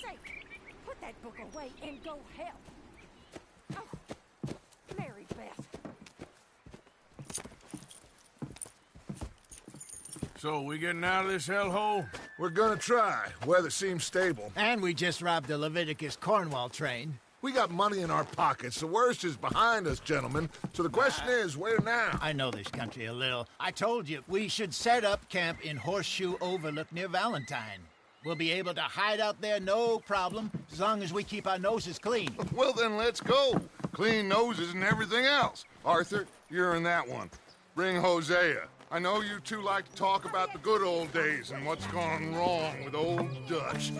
sake! Put that book away and go help. Oh, Mary Beth. So, we getting out of this hellhole? We're gonna try. Weather seems stable. And we just robbed the Leviticus Cornwall train. We got money in our pockets. The worst is behind us, gentlemen. So the question is, where now? I know this country a little. I told you, we should set up camp in Horseshoe Overlook near Valentine. We'll be able to hide out there, no problem, as long as we keep our noses clean. Well, then let's go. Clean noses and everything else. Arthur, you're in that one. Bring Hosea. I know you two like to talk about the good old days and what's gone wrong with old Dutch.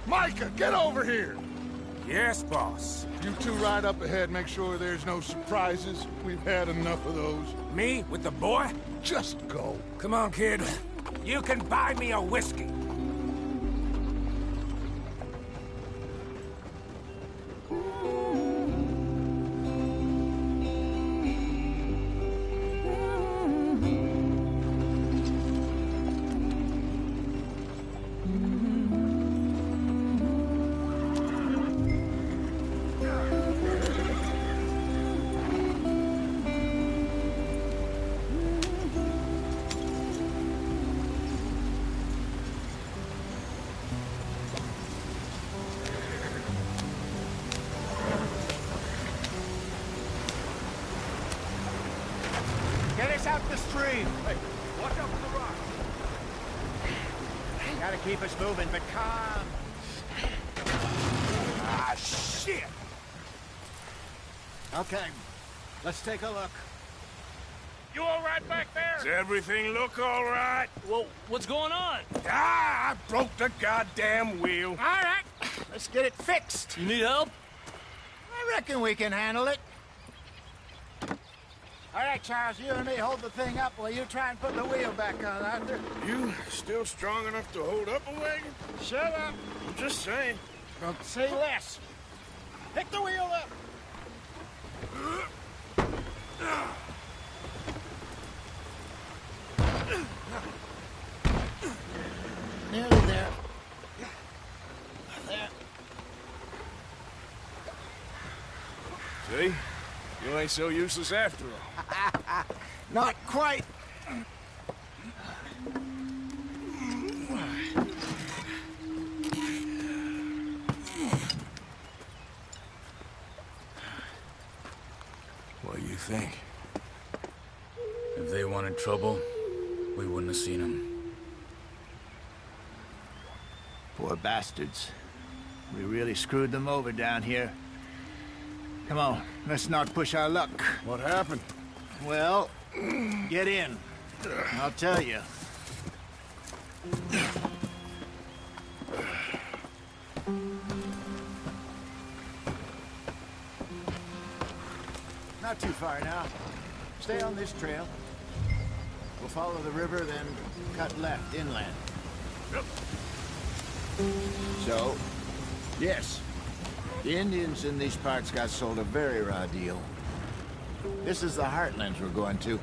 Micah, get over here! Yes, boss. You two ride up ahead, make sure there's no surprises. We've had enough of those. Me with the boy? Just go. Come on, kid. You can buy me a whiskey. Out the stream. Hey, watch out for the rock. Gotta keep us moving, but calm. Ah, shit! Okay, let's take a look. You all right back there? Does everything look all right? Well, what's going on? Ah, I broke the goddamn wheel. All right, let's get it fixed. You need help? I reckon we can handle it. All right, Charles, you and me hold the thing up while you try and put the wheel back on, Arthur. You still strong enough to hold up a wagon? Shut up. I'm just saying. Don't say less. Pick the wheel up. Nearly there. There. See? You ain't so useless after all. Not quite. What do you think? If they wanted trouble, we wouldn't have seen them. Poor bastards. We really screwed them over down here. Come on, let's not push our luck. What happened? Well, get in. I'll tell you. Not too far now. Stay on this trail. We'll follow the river, then cut left inland. Yep. So, yes. The Indians in these parts got sold a very raw deal. This is the heartlands we're going to.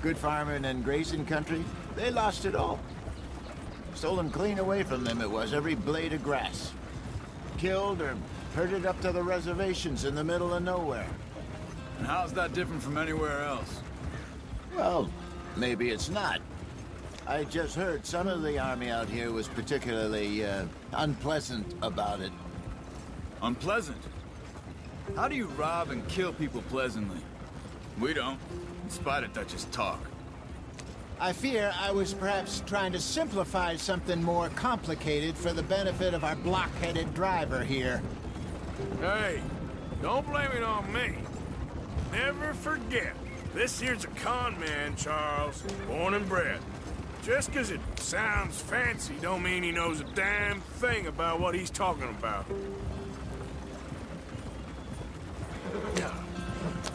Good farming and grazing country, they lost it all. Stolen clean away from them it was, every blade of grass. Killed or herded up to the reservations in the middle of nowhere. And how's that different from anywhere else? Well, maybe it's not. I just heard some of the army out here was particularly, unpleasant about it. Unpleasant? How do you rob and kill people pleasantly? We don't, in spite of Dutch's talk. I fear I was perhaps trying to simplify something more complicated for the benefit of our block-headed driver here. Hey, don't blame it on me. Never forget, this here's a con man, Charles, born and bred. Just 'cause it sounds fancy don't mean he knows a damn thing about what he's talking about.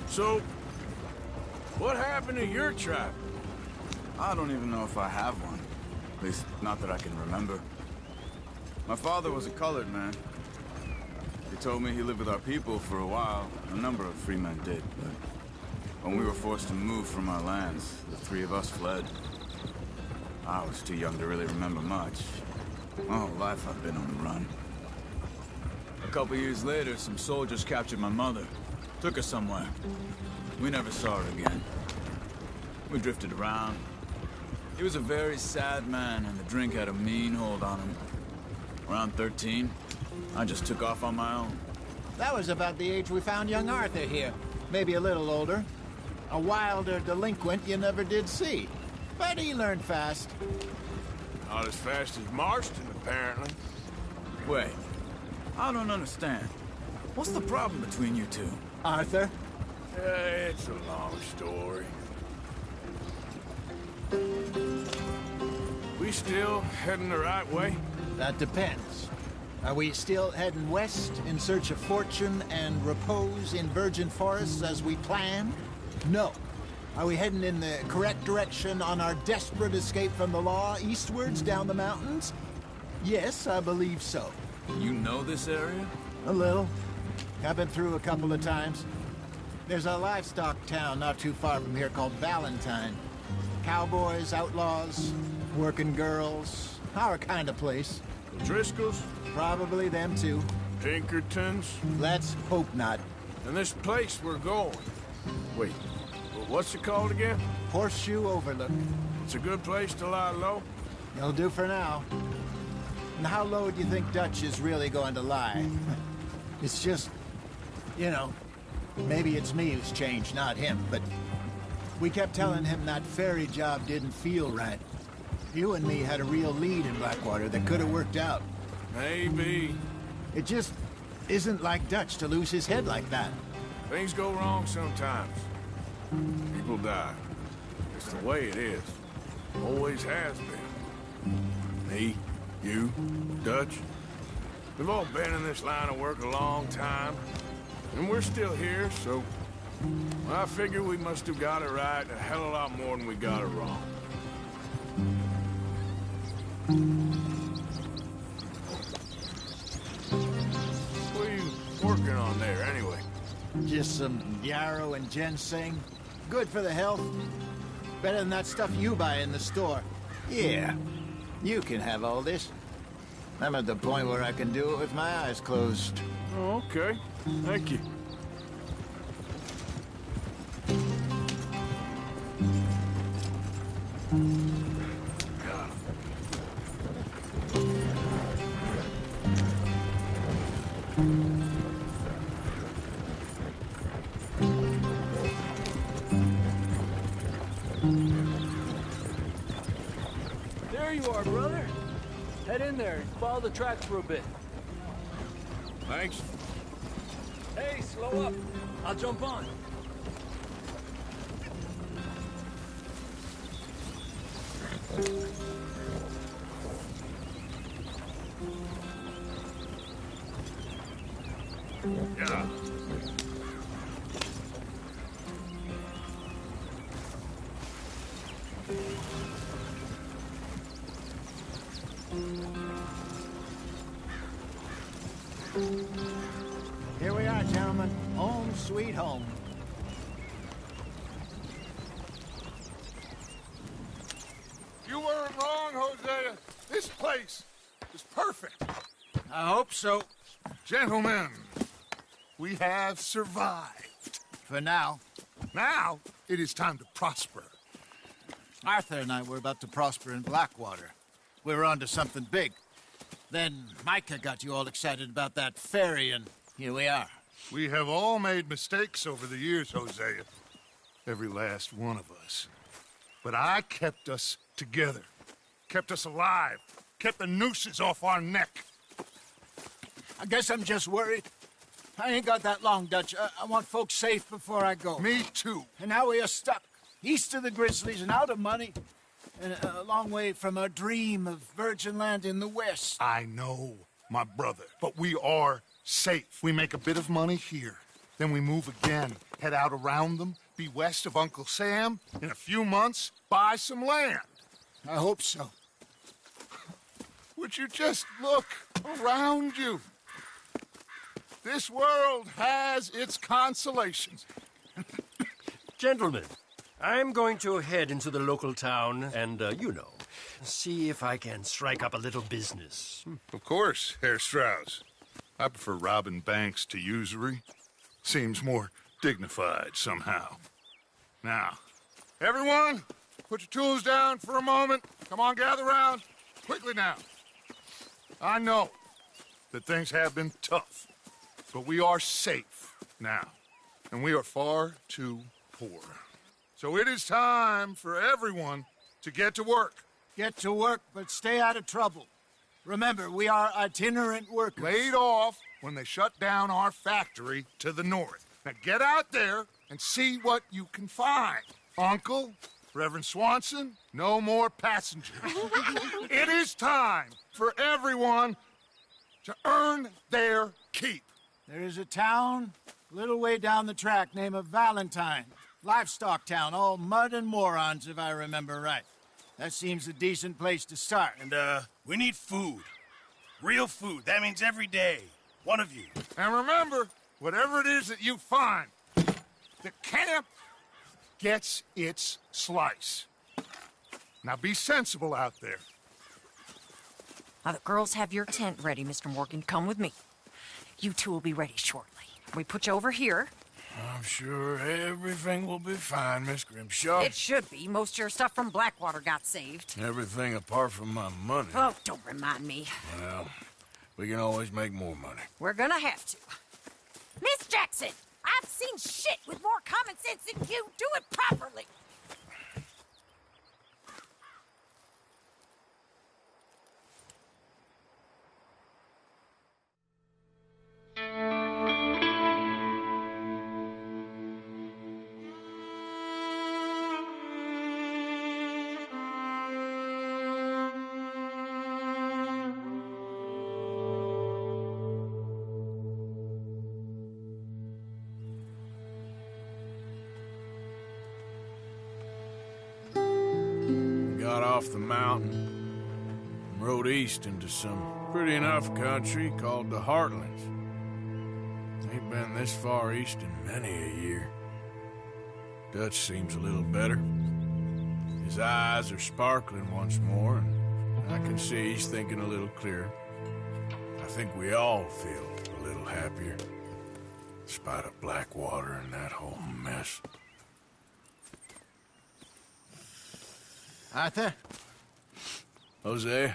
So, what happened to your tribe? I don't even know if I have one. At least, not that I can remember. My father was a colored man. He told me he lived with our people for a while. A number of free men did, but when we were forced to move from our lands, the three of us fled. I was too young to really remember much. My whole life I've been on the run. A couple years later, some soldiers captured my mother. Took her somewhere. We never saw her again. We drifted around. He was a very sad man, and the drink had a mean hold on him. Around 13, I just took off on my own. That was about the age we found young Arthur here. Maybe a little older. A wilder delinquent you never did see. But he learned fast. Not as fast as Marston, apparently. Wait, I don't understand. What's the problem between you two? Arthur? It's a long story. We still heading the right way? That depends. Are we still heading west in search of fortune and repose in virgin forests as we planned? No. Are we heading in the correct direction on our desperate escape from the law eastwards down the mountains? Yes, I believe so. You know this area? A little. I've been through a couple of times. There's a livestock town not too far from here called Valentine. Cowboys, outlaws, working girls, our kind of place. The Driscolls? Probably them too. Pinkertons? Let's hope not. And this place we're going. Wait, what's it called again? Horseshoe Overlook. It's a good place to lie low? It'll do for now. And how low do you think Dutch is really going to lie? It's just, you know, maybe it's me who's changed, not him, but we kept telling him that ferry job didn't feel right. You and me had a real lead in Blackwater that could have worked out. Maybe. It just isn't like Dutch to lose his head like that. Things go wrong sometimes. People die. It's the way it is. Always has been. Me, you, Dutch. We've all been in this line of work a long time. And we're still here, so I figure we must have got it right a hell of a lot more than we got it wrong. What are you working on there, anyway? Just some yarrow and ginseng. Good for the health. Better than that stuff you buy in the store. Yeah, you can have all this. I'm at the point where I can do it with my eyes closed. Oh, okay. Thank you. There you are, brother. Head in there and follow the tracks for a bit. Thanks. Hey, slow up. I'll jump on. Yeah. Here we are, gentlemen. Home sweet home. You weren't wrong, Hosea. This place is perfect. I hope so. Gentlemen, we have survived. For now. Now, it is time to prosper. Arthur and I were about to prosper in Blackwater. We were onto something big. Then Micah got you all excited about that ferry, and here we are. We have all made mistakes over the years, Hosea. Every last one of us. But I kept us together. Kept us alive. Kept the nooses off our neck. I guess I'm just worried. I ain't got that long, Dutch. I want folks safe before I go. Me too. And now we are stuck, east of the Grizzlies and out of money, and a long way from our dream of virgin land in the west. I know, my brother, but we are safe. We make a bit of money here. Then we move again, head out around them, be west of Uncle Sam. In a few months, buy some land. I hope so. Would you just look around you? This world has its consolations. Gentlemen, I'm going to head into the local town and, see if I can strike up a little business. Of course, Herr Strauss. I prefer robbing banks to usury. Seems more dignified somehow. Now, everyone, put your tools down for a moment. Come on, gather round. Quickly now. I know that things have been tough, but we are safe now, and we are far too poor. So it is time for everyone to get to work. Get to work, but stay out of trouble. Remember, we are itinerant workers. Laid off when they shut down our factory to the north. Now get out there and see what you can find. Uncle, Reverend Swanson, no more passengers. It is time for everyone to earn their keep. There is a town a little way down the track named Valentine. Livestock town, all mud and morons, if I remember right. That seems a decent place to start. And, we need food. Real food. That means every day. One of you. And remember, whatever it is that you find, the camp gets its slice. Now be sensible out there. Now, the girls have your tent ready, Mr. Morgan. Come with me. You two will be ready shortly. We put you over here. I'm sure everything will be fine, Miss Grimshaw. It should be. Most of your stuff from Blackwater got saved. Everything apart from my money. Oh, don't remind me. Well, we can always make more money. We're gonna have to. Miss Jackson, I've seen shit with more common sense than you. Do it properly. Got off the mountain and rode east into some pretty enough country called the Heartlands. Ain't been this far east in many a year. Dutch seems a little better. His eyes are sparkling once more, and I can see he's thinking a little clearer. I think we all feel a little happier, in spite of Blackwater and that whole mess. Arthur? Jose?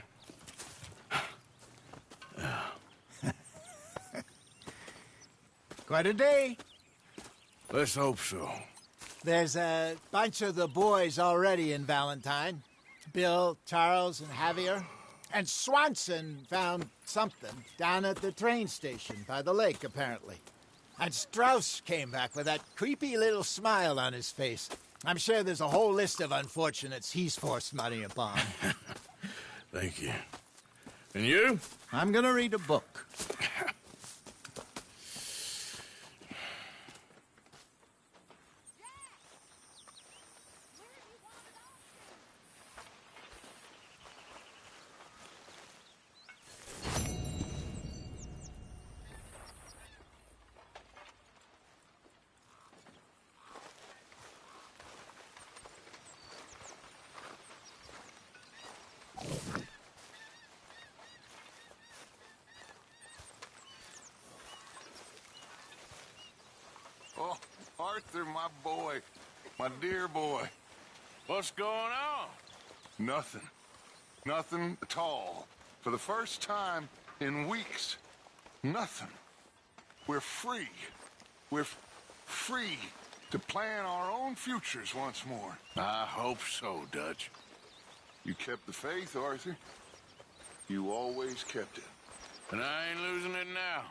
Quite a day. Let's hope so. There's a bunch of the boys already in Valentine. Bill, Charles, and Javier. And Swanson found something down at the train station by the lake, apparently. And Strauss came back with that creepy little smile on his face. I'm sure there's a whole list of unfortunates he's forced money upon. Thank you. And you? I'm gonna read a book. Oh, Arthur, my boy. My dear boy. What's going on? Nothing. Nothing at all. For the first time in weeks. Nothing. We're free. We're free to plan our own futures once more. I hope so, Dutch. You kept the faith, Arthur. You always kept it. And I ain't losing it now.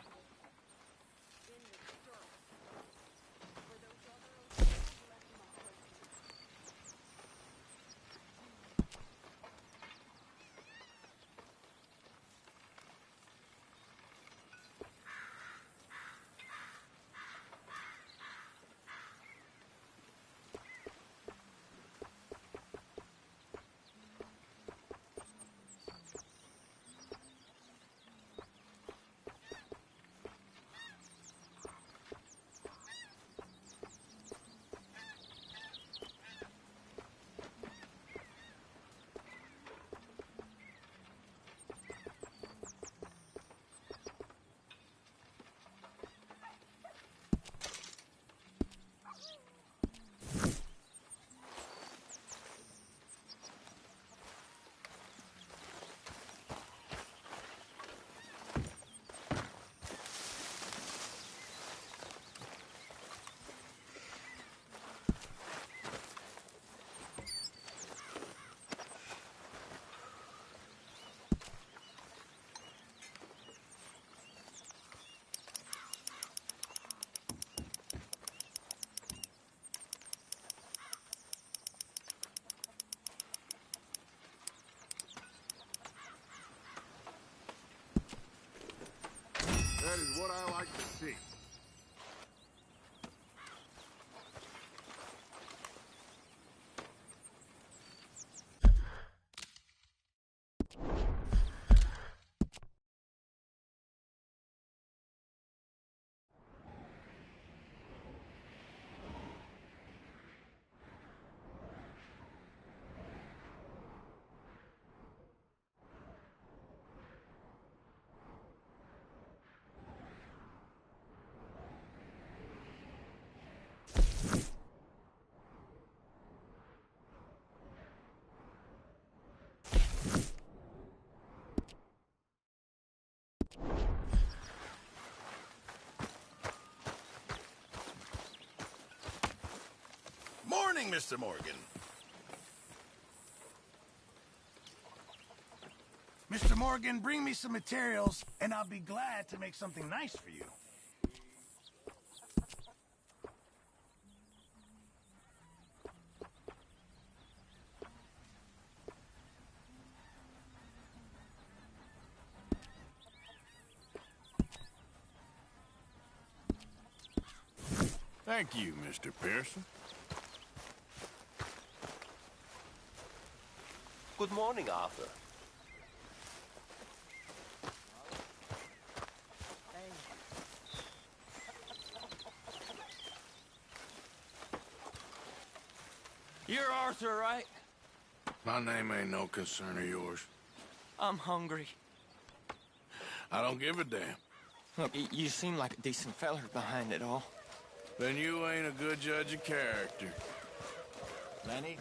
That is what I like to see. Morning, Mr. Morgan. Mr. Morgan, bring me some materials, and I'll be glad to make something nice for you. Thank you, Mr. Pearson. Good morning, Arthur. You're Arthur, right? My name ain't no concern of yours. I'm hungry. I don't give a damn. Look, you seem like a decent feller behind it all. Then you ain't a good judge of character. Lenny,